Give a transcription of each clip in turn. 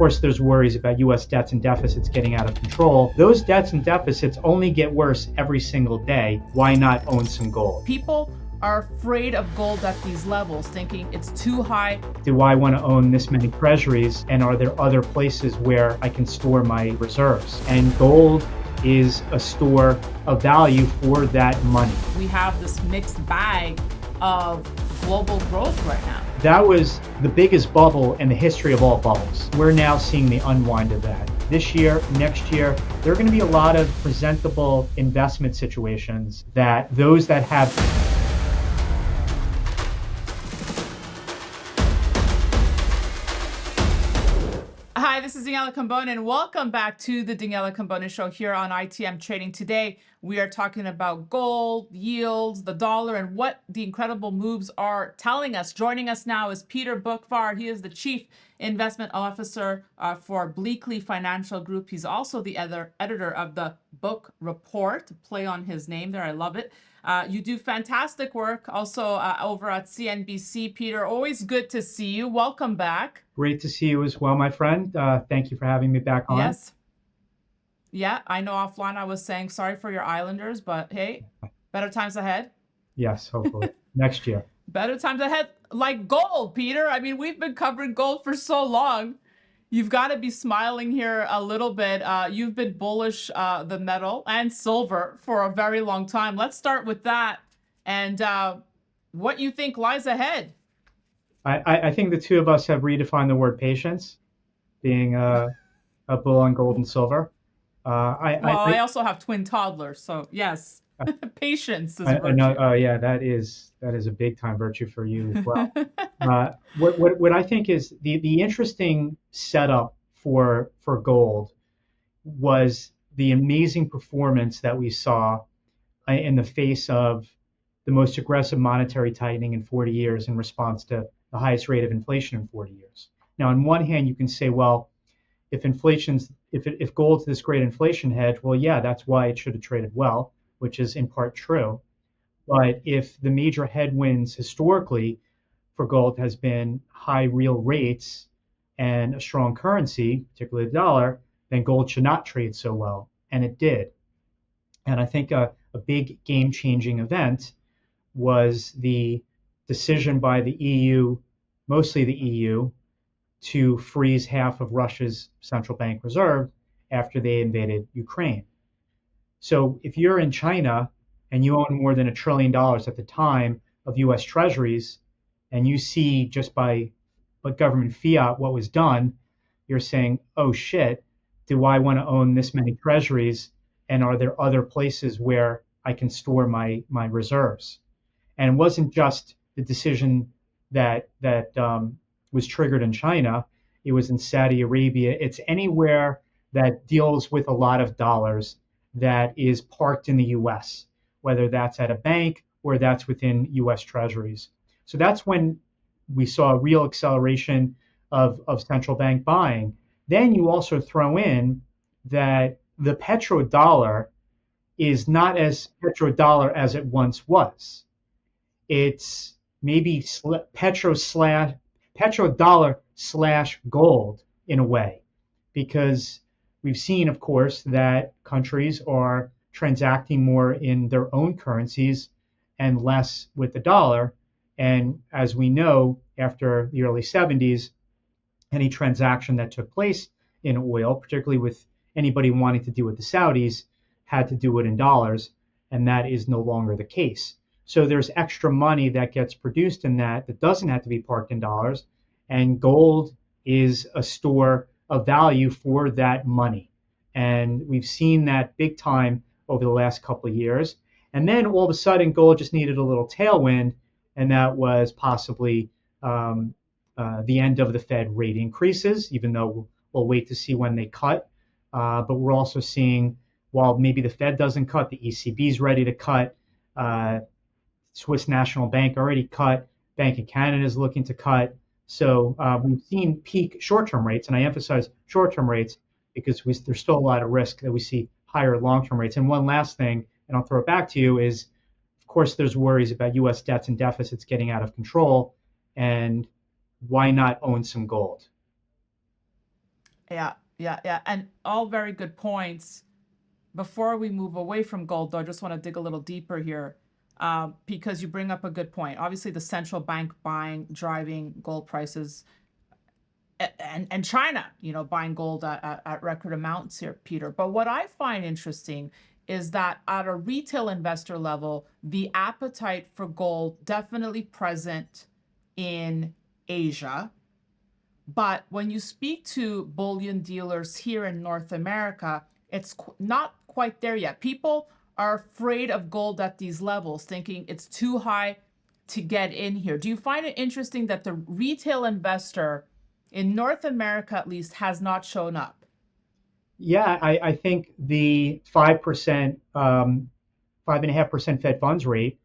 course, there's worries about U.S. debts and deficits getting out of control. Those debts and deficits only get worse every single day. Why not own some gold? People are afraid of gold at these levels, thinking it's too high. Do I want to own this many treasuries? And are there other places where I can store my reserves? And gold is a store of value for that money. We have this mixed bag of global growth right now. That was the biggest bubble in the history of all bubbles. We're now seeing the unwind of that. This year, next year, there are going to be a lot of presentable investment situations that those that have Hi, this is Daniela Cambone, and welcome back to the Daniela Cambone Show here on ITM Trading. Today, we are talking about gold, yields, the dollar, and what the incredible moves are telling us. Joining us now is Peter Boockvar. He is the Chief Investment Officer for Bleakley Financial Group. He's also the editor of the Book Report. Play on his name there. I love it. You do fantastic work also over at CNBC. Peter, always good to see you. Welcome back. Great to see you as well, my friend. Thank you for having me back on. Yes. Yeah, I know offline I was saying sorry for your Islanders, but hey, better times ahead. Yes, hopefully. Next year. Better times ahead, like gold, Peter. I mean, we've been covering gold for so long. You've got to be smiling here a little bit. You've been bullish the metal and silver for a very long time. Let's start with that and what you think lies ahead. I think the two of us have redefined the word patience, being a bull on gold and silver. I also have twin toddlers, so yes, patience is a virtue. I know, yeah, that is a big time virtue for you as well. What I think is the interesting setup for gold was the amazing performance that we saw in the face of the most aggressive monetary tightening in 40 years in response to the highest rate of inflation in 40 years. Now, on one hand, you can say, well, if gold's this great inflation hedge, well, yeah, that's why it should have traded well, which is in part true. But if the major headwinds historically for gold has been high real rates and a strong currency, particularly the dollar, then gold should not trade so well. And it did. And I think a big game-changing event was the decision by the EU, mostly the EU, to freeze half of Russia's central bank reserve after they invaded Ukraine. So if you're in China and you own more than $1 trillion at the time of US treasuries, and you see just by what government fiat what was done, you're saying, oh shit, do I want to own this many treasuries? And are there other places where I can store my reserves? And it wasn't just the decision that was triggered in China. It was in Saudi Arabia. It's anywhere that deals with a lot of dollars that is parked in the U.S., whether that's at a bank or that's within U.S. treasuries. So that's when we saw a real acceleration of central bank buying. Then you also throw in that the petrodollar is not as petrodollar as it once was. It's maybe petrodollar slash gold in a way, because we've seen, of course, that countries are transacting more in their own currencies and less with the dollar. And as we know, after the early 70s, any transaction that took place in oil, particularly with anybody wanting to do with the Saudis, had to do it in dollars, and that is no longer the case. So there's extra money that gets produced in that doesn't have to be parked in dollars, and gold is a store of value for that money. And we've seen that big time over the last couple of years. And then all of a sudden, gold just needed a little tailwind, and that was possibly the end of the Fed rate increases, even though we'll wait to see when they cut. But we're also seeing, while maybe the Fed doesn't cut, the ECB is ready to cut. Swiss National Bank already cut. Bank of Canada is looking to cut. So we've seen peak short-term rates, and I emphasize short-term rates because there's still a lot of risk that we see higher long-term rates. And one last thing, and I'll throw it back to you, is, of course, there's worries about U.S. debts and deficits getting out of control, and why not own some gold? Yeah, yeah, yeah. And all very good points. Before we move away from gold, though, I just want to dig a little deeper here, because you bring up a good point. Obviously, the central bank buying, driving gold prices, and China, buying gold at record amounts here, Peter. But what I find interesting is that at a retail investor level, the appetite for gold definitely present in Asia. But when you speak to bullion dealers here in North America, it's not quite there yet. People are afraid of gold at these levels, thinking it's too high to get in here. Do you find it interesting that the retail investor in North America, at least, has not shown up? Yeah, I think the 5%, 5.5% Fed funds rate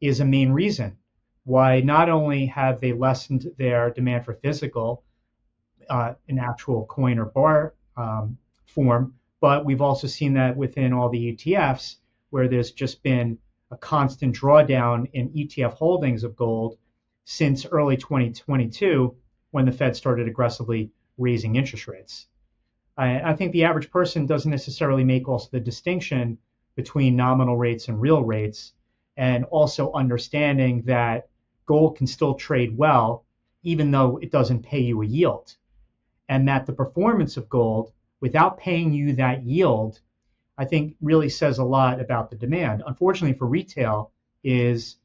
is a main reason why not only have they lessened their demand for physical, an actual coin or bar form, but we've also seen that within all the ETFs, where there's just been a constant drawdown in ETF holdings of gold since early 2022, when the Fed started aggressively raising interest rates. I think the average person doesn't necessarily make also the distinction between nominal rates and real rates, and also understanding that gold can still trade well, even though it doesn't pay you a yield. And that the performance of gold without paying you that yield, I think really says a lot about the demand. Unfortunately for retail, is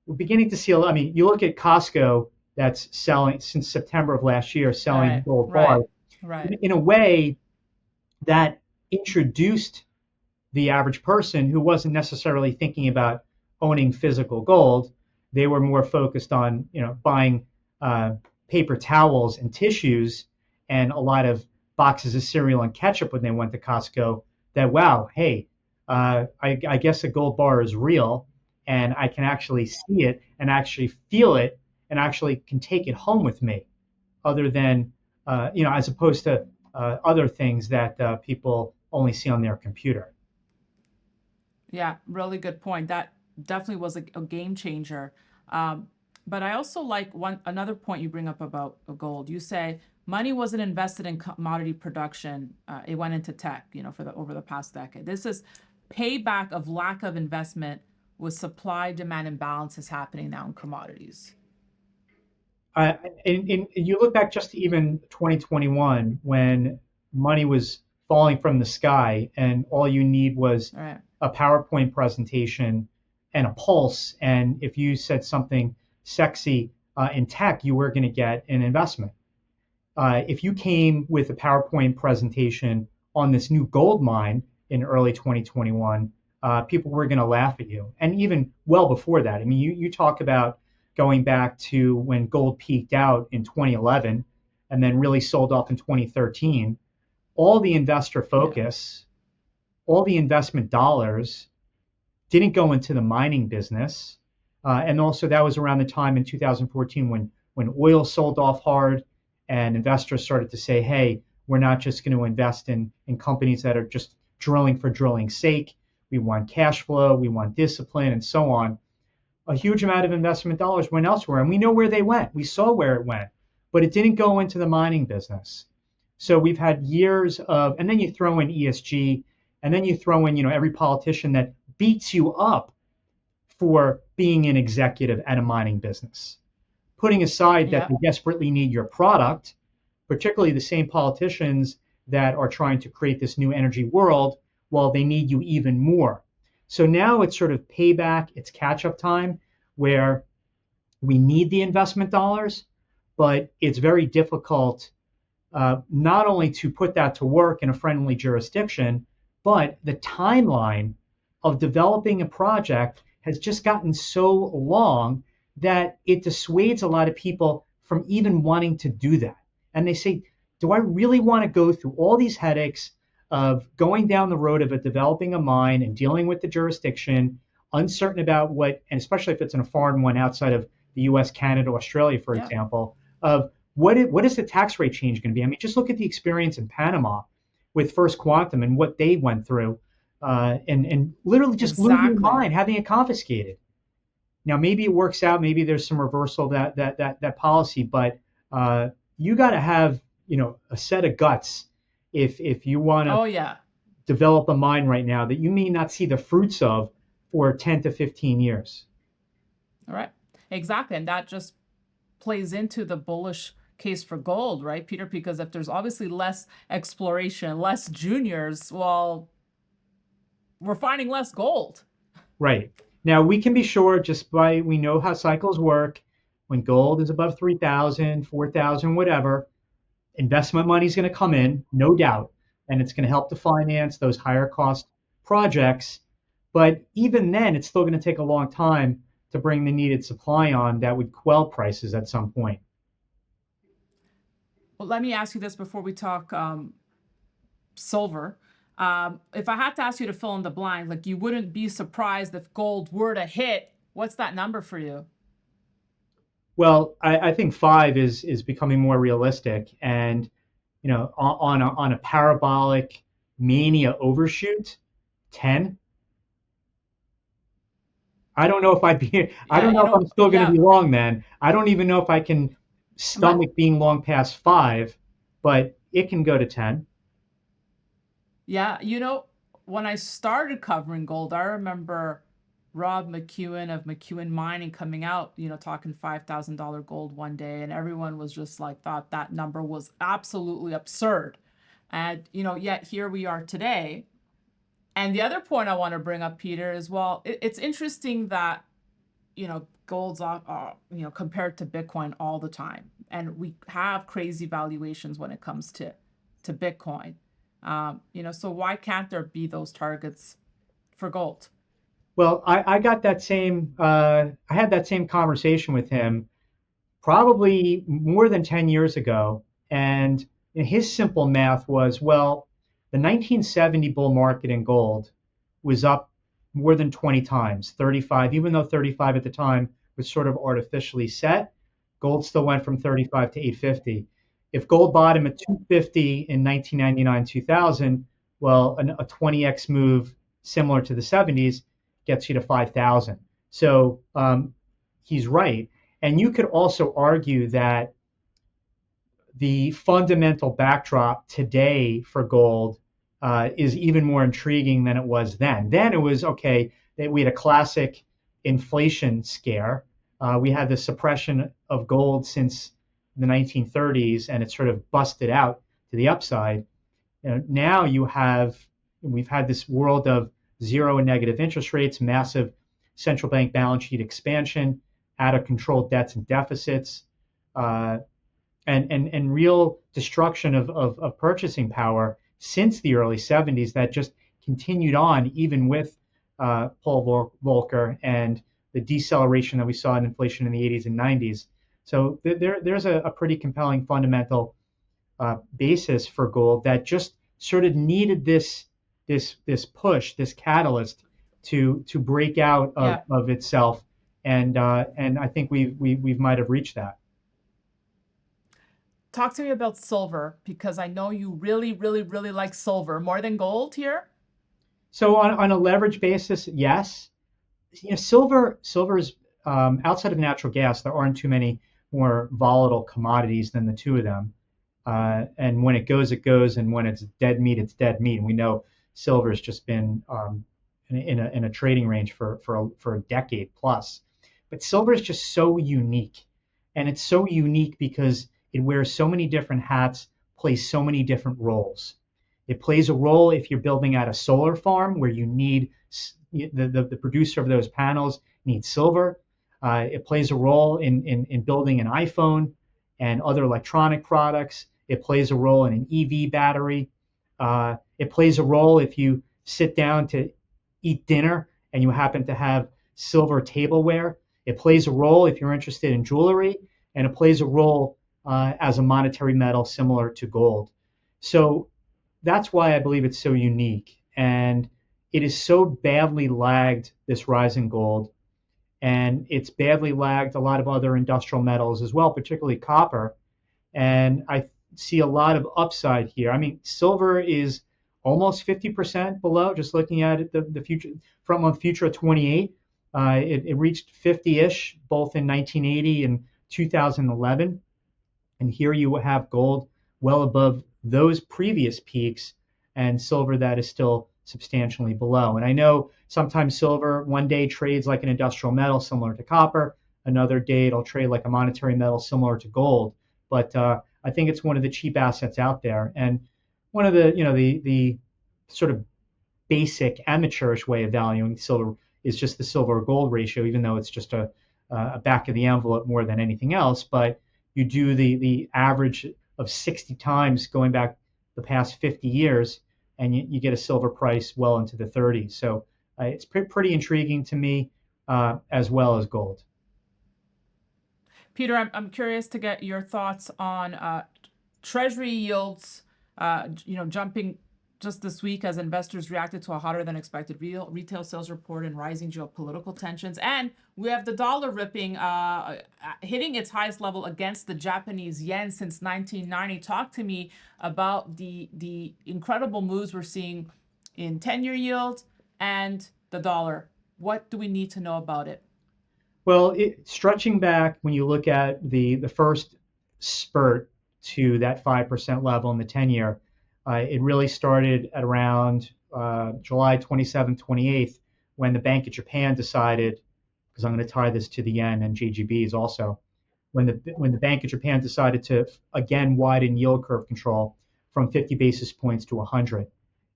we're beginning to see, I mean, you look at Costco that's selling since September of last year, selling Right, gold right, bars right. in a way that introduced the average person who wasn't necessarily thinking about owning physical gold. They were more focused on, buying paper towels and tissues and a lot of boxes of cereal and ketchup when they went to Costco. That wow, hey, I guess a gold bar is real, and I can actually see it and actually feel it and actually can take it home with me, other than as opposed to other things that people only see on their computer. Yeah, really good point. That definitely was a game changer. Um, but I also like another point you bring up about gold. You say money wasn't invested in commodity production; it went into tech. For the over the past decade. This is payback of lack of investment with supply demand imbalances happening now in commodities. And you look back just to even 2021 when money was falling from the sky and all you need was All right. a PowerPoint presentation and a pulse. And if you said something sexy in tech, you were going to get an investment. If you came with a PowerPoint presentation on this new gold mine in early 2021, people were going to laugh at you. And even well before that, I mean, you talk about going back to when gold peaked out in 2011 and then really sold off in 2013. All the investor Yeah. focus, all the investment dollars didn't go into the mining business. And also, that was around the time in 2014 when oil sold off hard and investors started to say, hey, we're not just going to invest in companies that are just drilling for drilling's sake. We want cash flow, we want discipline, and so on. A huge amount of investment dollars went elsewhere, and we know where they went. We saw where it went, but it didn't go into the mining business. So we've had years of, and then you throw in ESG, and then you throw in, every politician that beats you up for being an executive at a mining business. Putting aside that Yeah. they desperately need your product, particularly the same politicians that are trying to create this new energy world, well, they need you even more. So now it's sort of payback, it's catch up time where we need the investment dollars, but it's very difficult not only to put that to work in a friendly jurisdiction, but the timeline of developing a project has just gotten so long that it dissuades a lot of people from even wanting to do that. And they say, do I really want to go through all these headaches of going down the road of developing a mine and dealing with the jurisdiction, uncertain about what, and especially if it's in a foreign one outside of the US, Canada, Australia, for Yeah. example, of what is the tax rate change going to be? I mean, just look at the experience in Panama with First Quantum and what they went through, and literally just losing your Exactly. mind, having it confiscated. Now, maybe it works out. Maybe there's some reversal of that policy, but you got to have a set of guts if you want to Oh yeah. develop a mine right now that you may not see the fruits of for 10 to 15 years. All right. Exactly. And that just plays into the bullish case for gold, right, Peter? Because if there's obviously less exploration, less juniors, well, we're finding less gold. Right. Now we can be sure we know how cycles work. When gold is above 3,000, 4,000, whatever, investment money is going to come in, no doubt, and it's going to help to finance those higher cost projects. But even then, it's still going to take a long time to bring the needed supply on that would quell prices at some point. Well, let me ask you this before we talk silver. If I had to ask you to fill in the blank, like you wouldn't be surprised if gold were to hit, what's that number for you? Well, I think five is becoming more realistic, and on a parabolic mania overshoot, 10. I don't know if I'd be. I Yeah, don't know if I'm still going to yeah, be long then. I don't even know if I can but stomach being long past five, but it can go to 10. yeah, when I started covering gold, I remember Rob McEwen of McEwen Mining coming out, talking $5,000 gold one day, and everyone was just like, thought that number was absolutely absurd. And, yet here we are today. And the other point I want to bring up, Peter, is well, it's interesting that, gold's, compared to Bitcoin all the time. And we have crazy valuations when it comes to Bitcoin. So why can't there be those targets for gold? Well, I got that same. I had that same conversation with him probably more than 10 years ago, and his simple math was, well, the 1970 bull market in gold was up more than 20 times, 35, even though 35 at the time was sort of artificially set, gold still went from 35 to 850. If gold bottomed at 250 in 1999, 2000, well, a 20x move similar to the 70s gets you to 5,000. So he's right. And you could also argue that the fundamental backdrop today for gold is even more intriguing than it was then. Then it was okay that we had a classic inflation scare. We had the suppression of gold since the 1930s, and it sort of busted out to the upside. Now we've had this world of zero and negative interest rates, massive central bank balance sheet expansion, out of control debts and deficits, uh, and real destruction of purchasing power since the early 70s that just continued on even with Paul Volcker and the deceleration that we saw in inflation in the 80s and 90s. So there's a pretty compelling fundamental basis for gold that just sort of needed this push, this catalyst to break out Yeah. of itself, and I think we might have reached that. Talk to me about silver because I know you really, really, really like silver more than gold here. So on a leverage basis, yes. Silver is outside of natural gas. There aren't too many more volatile commodities than the two of them. And when it goes, and when it's dead meat, it's dead meat. And we know silver has just been in a trading range for a decade plus. But silver is just so unique, and it's so unique because it wears so many different hats, plays so many different roles. It plays a role if you're building out a solar farm where you need the producer of those panels needs silver. It plays a role in building an iPhone and other electronic products. It plays a role in an EV battery. It plays a role if you sit down to eat dinner and you happen to have silver tableware. It plays a role if you're interested in jewelry, and it plays a role as a monetary metal similar to gold. So that's why I believe it's so unique. And it is so badly lagged, this rise in gold. And it's badly lagged a lot of other industrial metals as well, particularly copper. And I see a lot of upside here. I mean, silver is almost 50% below, just looking at it, the future front month future of 28. It reached 50-ish both in 1980 and 2011. And here you have gold well above those previous peaks, and silver that is still substantially below. And I know sometimes silver one day trades like an industrial metal similar to copper, another day it'll trade like a monetary metal similar to gold. But I think it's one of the cheap assets out there. And one of the, the sort of basic amateurish way of valuing silver is just the silver gold ratio, even though it's just a back of the envelope more than anything else. But you do the average of 60 times going back the past 50 years, and you get a silver price well into the 30s. So it's pretty intriguing to me, as well as gold. Peter, I'm curious to get your thoughts on Treasury yields, jumping just this week as investors reacted to a hotter than expected retail sales report and rising geopolitical tensions. And we have the dollar hitting its highest level against the Japanese yen since 1990. Talk to me about the incredible moves we're seeing in 10-year yields and the dollar. What do we need to know about it? Well, stretching back, when you look at the first spurt to that 5% level in the 10-year, it really started at around July 27th, 28th, when the Bank of Japan decided, because I'm going to tie this to the yen and JGBs also, when the Bank of Japan decided to again widen yield curve control from 50 basis points to 100,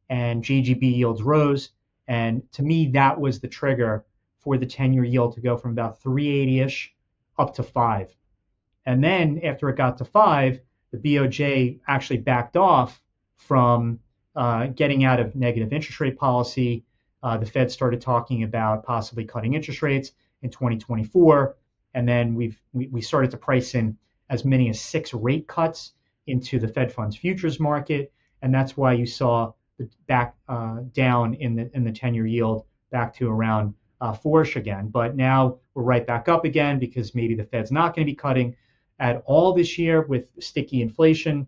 and JGB yields rose, and to me that was the trigger for the 10-year yield to go from about 380-ish up to 5. And then after it got to 5, the BOJ actually backed off from getting out of negative interest rate policy. The Fed started talking about possibly cutting interest rates in 2024, and then we started to price in as many as 6 rate cuts into the Fed funds futures market, and that's why you saw the back down in the 10-year yield back to around 4ish again. But now we're right back up again because maybe the Fed's not going to be cutting at all this year with sticky inflation.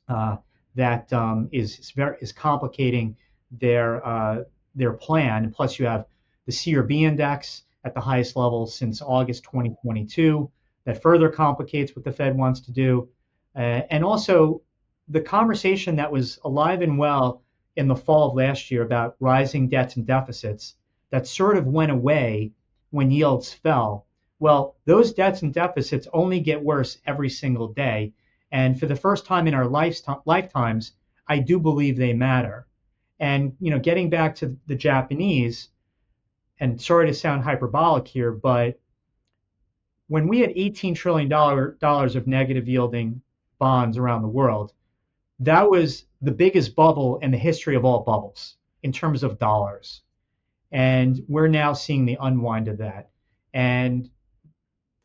That is complicating their plan. And plus, you have the CRB index at the highest level since August 2022. That further complicates what the Fed wants to do. And also, the conversation that was alive and well in the fall of last year about rising debts and deficits that sort of went away when yields fell. Well, those debts and deficits only get worse every single day. And for the first time in our lifetimes, I do believe they matter. And, getting back to the Japanese, and sorry to sound hyperbolic here, but when we had $18 trillion of negative yielding bonds around the world, that was the biggest bubble in the history of all bubbles in terms of dollars. And we're now seeing the unwind of that. And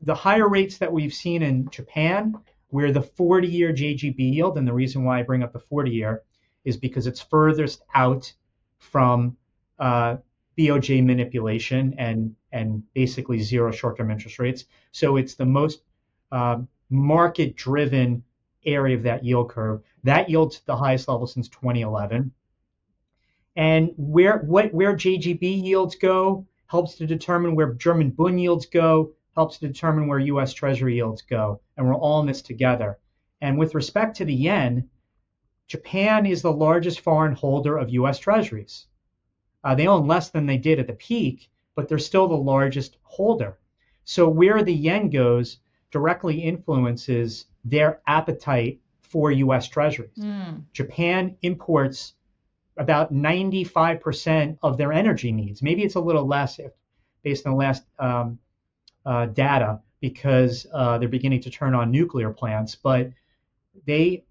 the higher rates that we've seen in Japan, where the 40-year JGB yield, and the reason why I bring up the 40-year is because it's furthest out from BOJ manipulation and basically zero short-term interest rates. So it's the most market-driven area of that yield curve. That yields at the highest level since 2011. And where JGB yields go helps to determine where German Bund yields go, helps to determine where U.S. Treasury yields go. And we're all in this together. And with respect to the yen, Japan is the largest foreign holder of U.S. Treasuries. They own less than they did at the peak, but they're still the largest holder. So where the yen goes directly influences their appetite for U.S. Treasuries. Japan imports about 95% of their energy needs. Maybe it's a little less based on the last data because they're beginning to turn on nuclear plants, but they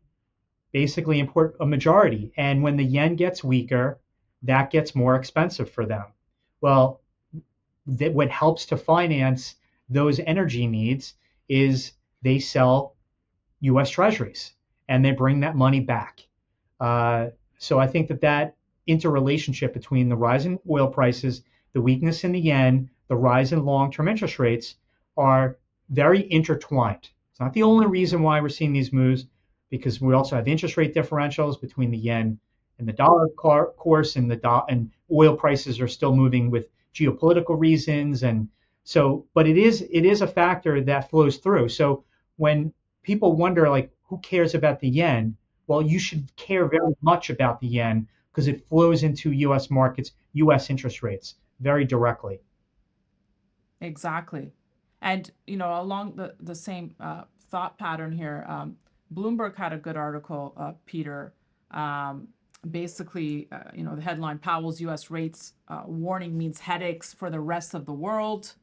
basically import a majority. And when the yen gets weaker, that gets more expensive for them. Well, what helps to finance those energy needs is they sell U.S. Treasuries and they bring that money back. So I think that interrelationship between the rise in oil prices, the weakness in the yen, the rise in long-term interest rates are very intertwined. It's not the only reason why we're seeing these moves, because we also have interest rate differentials between the yen and the dollar course, and and oil prices are still moving with geopolitical reasons, and so. But it is a factor that flows through. So when people wonder, like, who cares about the yen? Well, you should care very much about the yen because it flows into US markets, US interest rates very directly. Exactly. And, along the same thought pattern here, Bloomberg had a good article, Peter. Um, Basically, the headline: Powell's U.S. rates warning means headaches for the rest of the world.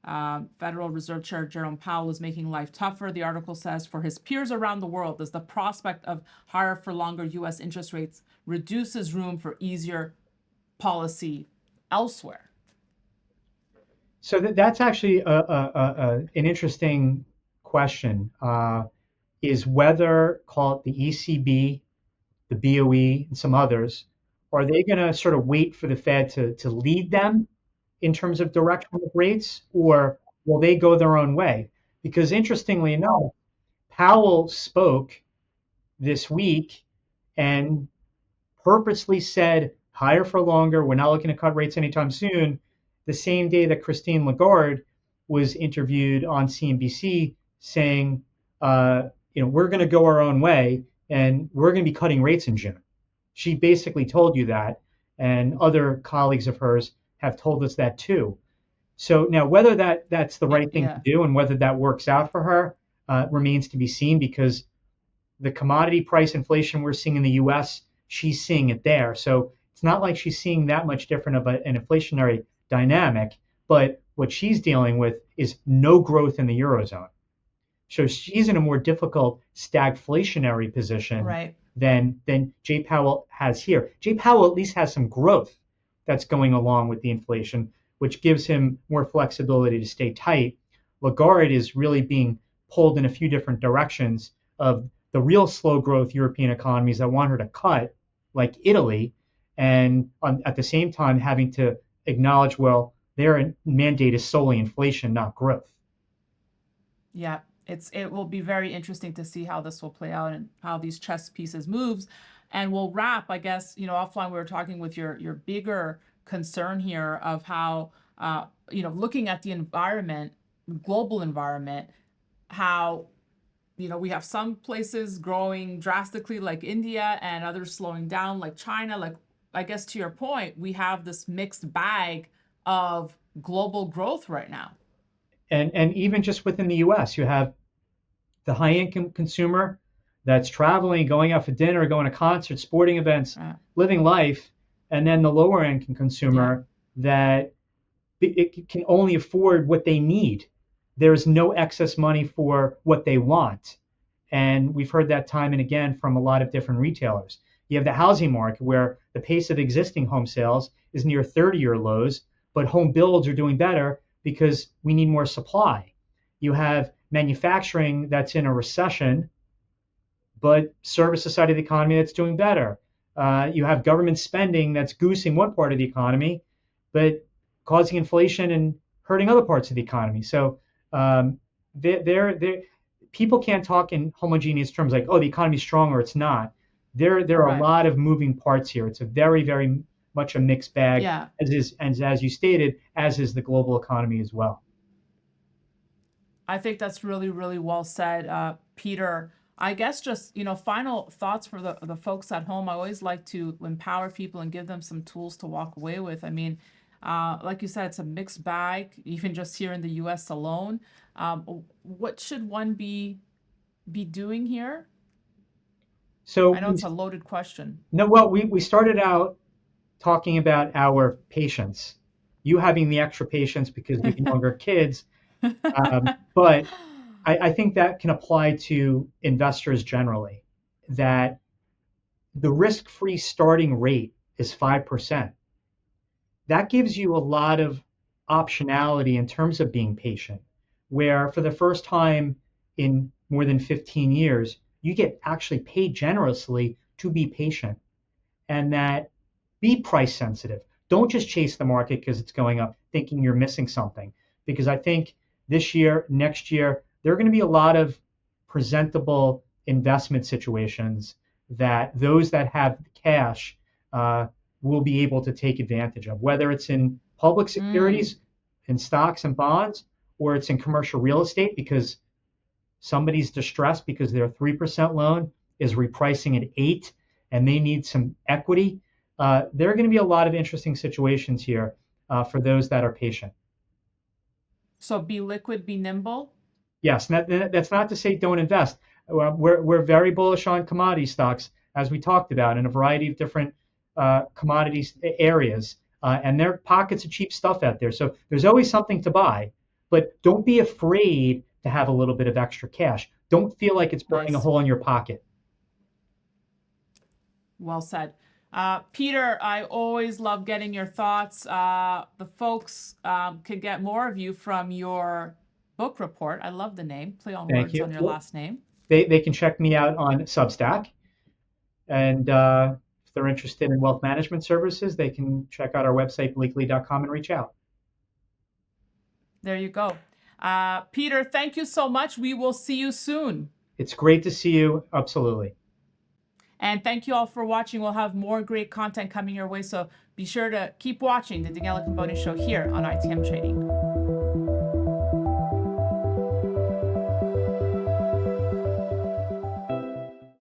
Federal Reserve Chair Jerome Powell is making life tougher, the article says, for his peers around the world as the prospect of higher for longer U.S. interest rates reduces room for easier policy elsewhere. So that's actually an interesting question. Is whether, call it the ECB, the BOE, and some others, are they going to sort of wait for the Fed to lead them in terms of direction of rates, or will they go their own way? Because interestingly enough, Powell spoke this week and purposely said higher for longer. We're not looking to cut rates anytime soon. The same day that Christine Lagarde was interviewed on CNBC saying, we're going to go our own way and we're going to be cutting rates in June. She basically told you that, and other colleagues of hers have told us that too. So now whether that's the right thing to do and whether that works out for her remains to be seen, because the commodity price inflation we're seeing in the US, she's seeing it there. So it's not like she's seeing that much different of an inflationary dynamic, but what she's dealing with is no growth in the Eurozone. So she's in a more difficult stagflationary position Right. than Jay Powell has here. Jay Powell at least has some growth that's going along with the inflation, which gives him more flexibility to stay tight. Lagarde is really being pulled in a few different directions of the real slow growth European economies that want her to cut, like Italy, and at the same time having to acknowledge, well, their mandate is solely inflation, not growth. Yeah, it will be very interesting to see how this will play out and how these chess pieces moves. And we'll wrap, I guess, offline we were talking with your bigger concern here of how, looking at the environment, global environment, how, we have some places growing drastically like India and others slowing down like China. Like, I guess to your point, we have this mixed bag of global growth right now. And even just within the US, you have the high income consumer that's traveling, going out for dinner, going to concerts, sporting events, living life, and then the lower income consumer that it can only afford what they need. There's no excess money for what they want. And we've heard that time and again from a lot of different retailers. You have the housing market where the pace of existing home sales is near 30-year lows, but home builds are doing better because we need more supply. You have manufacturing that's in a recession, but services side of the economy that's doing better. You have government spending that's goosing one part of the economy, but causing inflation and hurting other parts of the economy. So people can't talk in homogeneous terms like, oh, the economy's strong or it's not. There are a lot of moving parts here. It's a very, very much a mixed bag, as you stated, as is the global economy as well. I think that's really, really well said, Peter. I guess just, final thoughts for the folks at home. I always like to empower people and give them some tools to walk away with. I mean, like you said, it's a mixed bag, even just here in the U.S. alone. What should one be doing here? So I know it's a loaded question. No, well, we started out talking about our patience, you having the extra patience because you have younger kids. But I think that can apply to investors generally, that the risk-free starting rate is 5%. That gives you a lot of optionality in terms of being patient, where for the first time in more than 15 years, you get actually paid generously to be patient, and that be price sensitive. Don't just chase the market because it's going up thinking you're missing something. Because I think this year, next year, there are going to be a lot of presentable investment situations that those that have cash will be able to take advantage of, whether it's in public securities, in stocks and bonds, or it's in commercial real estate, because somebody's distressed because their 3% loan is repricing at 8 and they need some equity, there are going to be a lot of interesting situations here for those that are patient. So be liquid, be nimble. Yes, and that's not to say don't invest. We're very bullish on commodity stocks, as we talked about, in a variety of different commodities areas, and there are pockets of cheap stuff out there. So there's always something to buy, but don't be afraid to have a little bit of extra cash. Don't feel like it's burning a Nice. hole in your pocket. Well said. Peter, I always love getting your thoughts. The folks can get more of you from your book report. I love the name. Play on Thank words you. on your last name. They can check me out on Substack, and if they're interested in wealth management services, they can check out our website, bleakley.com, and reach out. There you go. Peter, thank you so much. We will see you soon. It's great to see you. Absolutely. And thank you all for watching. We'll have more great content coming your way, so be sure to keep watching the Daniela Cambone Show here on ITM Trading.